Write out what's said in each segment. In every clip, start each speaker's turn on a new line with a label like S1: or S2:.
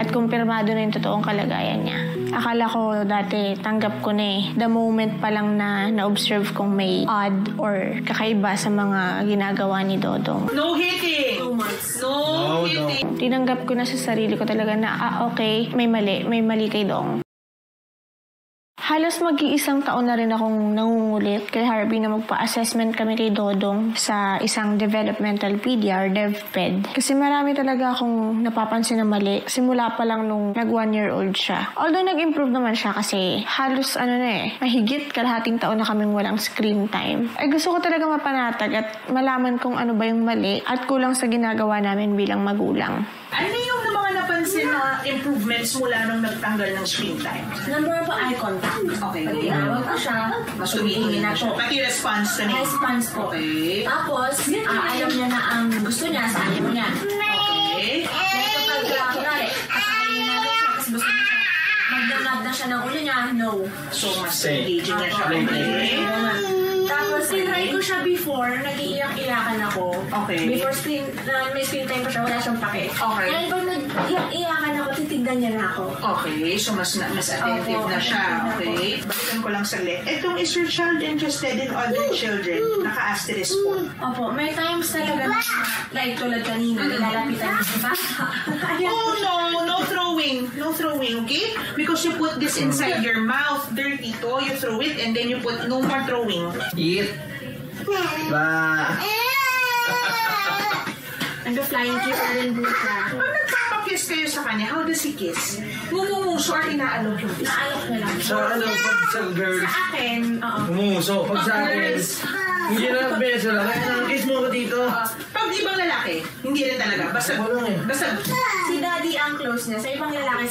S1: at kumpirmado na yung totoong kalagayan niya. Akala ko dati tanggap ko na eh. The moment pa lang na na-observe kong may odd or kakaiba sa mga ginagawa ni Dodong.
S2: No hitting! 2 months. No hitting!
S1: Tinanggap ko na sa sarili ko talaga na, okay, may mali kay Dong. Halos mag-iisang taon na rin akong nangungulit kay Harvey na magpa-assessment kami kay Dodong sa isang developmental pedia or DevPed. Kasi marami talaga akong napapansin na mali simula pa lang nung nag-1-year-old siya. Although nag-improve naman siya kasi halos mahigit kalahating taon na kaming walang screen time. Ay gusto ko talaga mapanatag at malaman kung ano ba yung mali at kulang sa ginagawa namin bilang magulang.
S2: Ano yung mga napansin na improvements mula nung nagtanggal ng screen time?
S3: Number po, eye contact.
S2: Okay.
S3: Tinawag ko siya.
S2: Tumingin na siya. Pati response na niya.
S3: Response po.
S2: Okay.
S3: Tapos, alam niya na ang gusto niya sa ayaw niya.
S2: Okay.
S3: Like kapag, kunwari, kakainin namin siya kasi gusto niya siya. Magdalab na siya ng ulo niya, no.
S2: So, mas engaging na siya. Okay.
S3: Tapos, tinry ko siya before, nag-iiyak-iyakan ako.
S2: Okay.
S3: Before may screen time pa siya, wala siyang pake.
S2: Okay.
S3: Ngayon, pag nag-iyak-iyakan ako, titignan niya na ako.
S2: Okay, so mas attentive na siya. Okay. Balikan ko lang saglit. Etong is your child interested in other children? Naka-asterisk po.
S3: Opo, may times talaga na, like tulad kanina, nilalapitan niya sa bata.
S2: Oh no, no throwing. No throwing, okay? Because you put this inside your mouth, dirty to, you throw it, and then you put no more throwing.
S4: Eat. Ba.
S3: Nag-flying kiss na rin po siya.
S2: Pag nagpapakiss kayo sa kanya, how does he kiss? Mumuso or inaalok yung kiss?
S3: Naalok na lang.
S4: Sa pag sa girls,
S3: Sa akin,
S4: umuso. Pag sa akin, hindi na nagbeso lang. Kaya kiss mo ko dito.
S2: Pag ibang lalaki, hindi rin talaga. Basta,
S3: si daddy ang close niya. Sa ibang lalaki,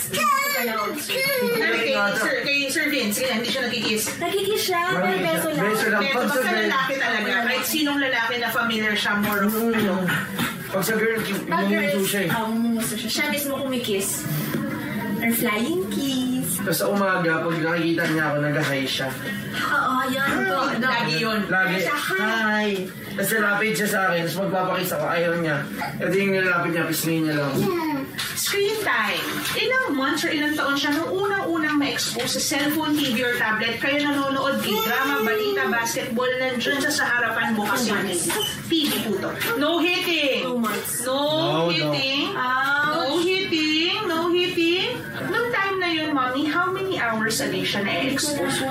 S2: kay Sir Vince, kaya hindi siya nagkikiss.
S3: nagkikiss siya, pero beso lang.
S4: Beso lang.
S2: Pero pag sa lalaki talaga, kahit sinong lalaki na familiar siya, more of,
S4: Pag sa girl, umuso siya eh.
S3: Umuso siya. Siya mismo kumikiss. Or flying kiss.
S4: Tapos sa umaga, pag nakikita niya ako, nag-hi siya.
S3: Oo, yan po.
S2: lagi yun.
S4: Lagi, hi! Tapos nalapit siya sa akin, tapos magpapakiss ako, ayaw niya. Ito yung nilalapit niya, pisngayin niya lang.
S2: Screen time. Ilang months or ilang taon siya nung unang-unang ma-expose sa cellphone, TV or tablet, kayo nanonood, drama, balita, basketball, nandiyan sa harapan bukas yung TV po to. No hitting!
S3: 2 months.
S2: No hitting! No hitting! No hitting! Nung time na yun, Mommy, how many hours a day siya na-expose?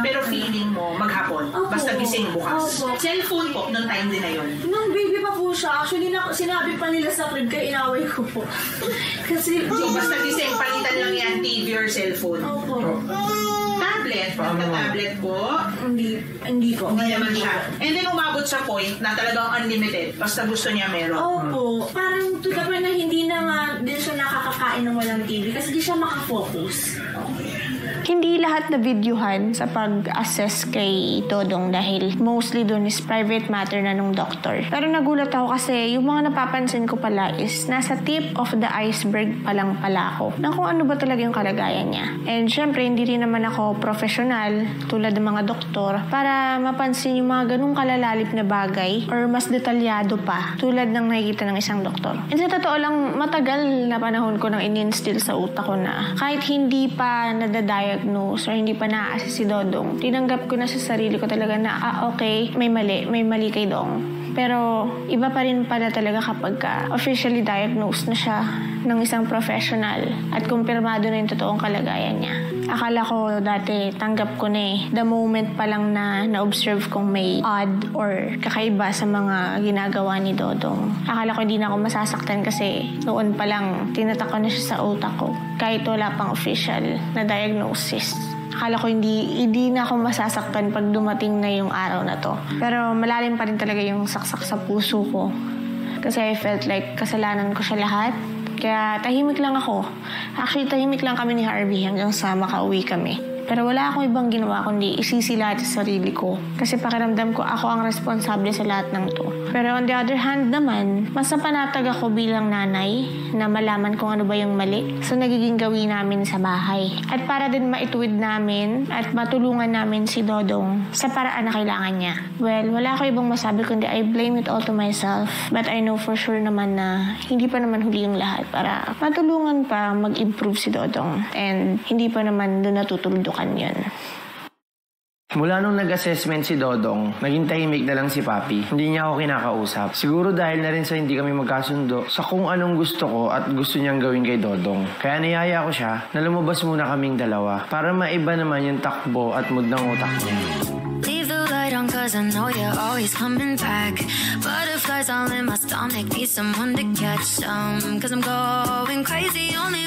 S2: Pero feeling mo, maghapon.
S3: Opo.
S2: Basta gising bukas.
S3: Opo.
S2: Cellphone po, nung time din na yun.
S3: Nung baby pa po siya, actually, sinabi pa nila sa crib, kaya inaway ko po. Kasi,
S2: So, basta gising, palitan lang yan TV or cellphone.
S3: Opo.
S2: Tablet, tablet po.
S3: Hindi po.
S2: Hindi naman siya. And then umabot sa point na talagang unlimited. Basta gusto niya meron.
S3: Opo. Parang to the point na hindi na nga din siya nakakakain ng walang TV kasi di siya makafocus.
S1: Hindi lahat na videohan sa pag-assess kay Dodong dahil mostly dun is private matter na nung doktor. Pero nagulat ako kasi yung mga napapansin ko pala is nasa tip of the iceberg pa lang pala ako na kung ano ba talaga yung kalagayan niya. And syempre, hindi rin naman ako professional tulad ng mga doktor para mapansin yung mga ganung kalalalip na bagay or mas detalyado pa tulad ng nakikita ng isang doktor. And sa totoo lang, matagal na panahon ko nang in-instill sa utak ko na kahit hindi pa nadadiagnose or hindi pa na-assess si Dodong, tinanggap ko na sa sarili ko talaga na, okay, may mali kay Dong. Pero iba pa rin pala talaga kapag officially diagnosed na siya ng isang professional at kumpirmado na yung totoong kalagayan niya. Akala ko dati tanggap ko na eh. The moment pa lang na na-observe kong may odd or kakaiba sa mga ginagawa ni Dodong. Akala ko hindi na ako masasaktan kasi noon pa lang tinatak ko na siya sa utak ko. Kahit wala pang official na diagnosis. Akala ko hindi na ako masasaktan pag dumating na yung araw na to. Pero malalim pa rin talaga yung saksak sa puso ko. Kasi I felt like kasalanan ko siya lahat. Kaya tahimik lang ako. Actually, tahimik lang kami ni Harvey hanggang sa makauwi kami. Pero wala akong ibang ginawa kundi isisi lahat sa sarili ko. Kasi pakiramdam ko ako ang responsable sa lahat ng to. Pero on the other hand naman, mas napanatag ako bilang nanay na malaman kung ano ba yung mali sa nagiging gawin namin sa bahay. At para din maituwid namin at matulungan namin si Dodong sa paraan na kailangan niya. Well, wala ako ibang masabi kundi I blame it all to myself. But I know for sure naman na hindi pa naman huli yung lahat para matulungan pa mag-improve si Dodong. And hindi pa naman doon natutuldukan yun.
S4: Mula nung nag-assessment si Dodong, naging tahimik na lang si Papi. Hindi niya ako kinakausap. Siguro dahil na rin sa hindi kami magkasundo sa kung anong gusto ko at gusto niyang gawin kay Dodong. Kaya niyaya ko siya na lumabas muna kaming dalawa para maiba naman yung takbo at mood ng utak niya.
S5: Leave the light on cause I know you're always coming back. Butterflies all in my stomach, need someone to catch some. Cause I'm going crazy, only